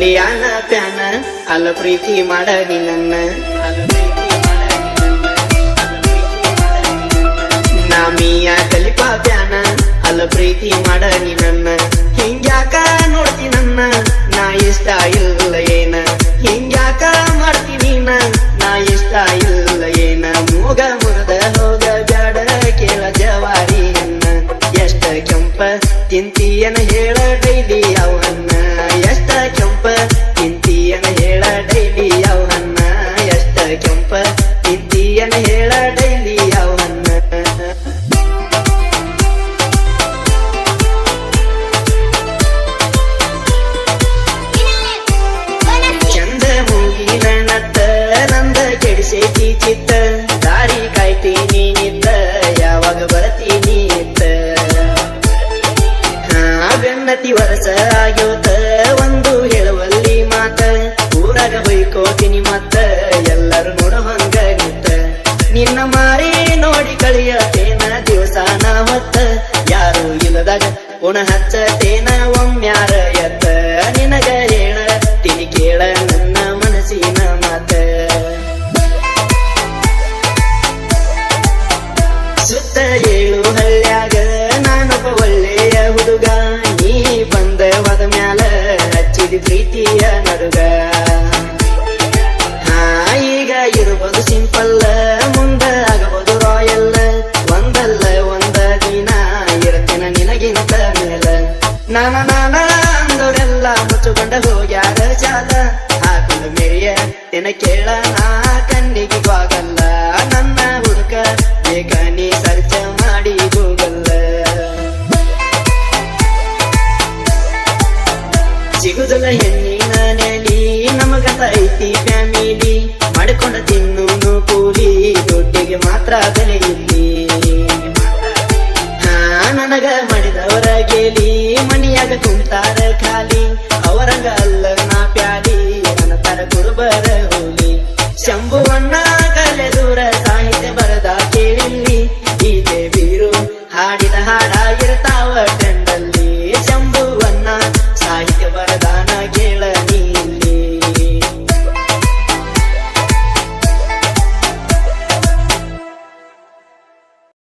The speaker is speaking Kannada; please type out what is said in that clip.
ಇಂಡಿಯಾನ ಪ್ಯಾನ ಅಲ್ಲ ಪ್ರೀತಿ ಮಾಡನಿ ನನ್ನ ನಾಮಿಯ ಕಲಿಪಾ ಪ್ಯಾನ ಅಲ್ಲ ಪ್ರೀತಿ ಮಾಡನಿ ನನ್ನ ಹಿಂಗ್ಯಾಕ ನೋಡ್ತಿ ನನ್ನ ನಾ ಇಷ್ಟ ಇಲ್ಲ ಏನ ಹಿಂಗ್ಯಾಕ ಮಾಡ್ತೀನಿ ನಾ ಇಷ್ಟ ಇಲ್ಲ ಏನ ಮೂಗ ಮುರಿದ ಹೋಗ ಬ್ಯಾಡ ಕೇಳ ಜವಾರಿಯನ್ನ ಎಷ್ಟ ಕೆಂಪ ತಿಂತೀಯನ ಹೇಳ ಡೈಲಿ ಅವನ್ನ ಎಷ್ಟ ಕೆಂಪ ತಿಂತೀಯನ ಹೇಳ ಡೈಲಿ ಅವನ್ನ ಎಷ್ಟ ಕೆಂಪ ತಿಂತೀಯನ ಹೇಳ ಡೈಲಿ ಅವನ್ನ ಚಂದ ಮೂಗಿನ ನತ್ತ ನಂದ ಕೆಡಿಸೇತಿ ಚಿತ್ತ ದಾರಿ ಕಾಯ್ತೀನಿ ನಿತ್ತ ಯಾವಾಗ ಬರ್ತೀನಿ ಇತ್ತ ಬೆನ್ನತಿ ವರ್ಷ ಆಗ್ಯೋತ ಒಂದು ಹೇಳುವಲ್ಲಿ ಮಾತ ಊರಾಗ ಬೈಕೋತೀನಿ ಮತ್ತ ಎಲ್ಲರೂ ನೋಡ ಹಂಗ ನಿತ್ತ ನಿನ್ನ ಮಾರಿ ನೋಡಿ ಕಳಿಯತೇನ ದಿವಸಾನ ಹೊತ್ತ ಯಾರು ಇಲ್ಲದಾಗ ಉಣ ಹಚ್ಚತೇನ ಒಮ್ಮ್ಯಾರ ಎತ್ತ ನಿನಗ ಹೇಳ ತಿಳಿ ಕೇಳ ನನ್ನ ಮನಸ್ಸಿನ ಮಾತ ಸುತ್ತ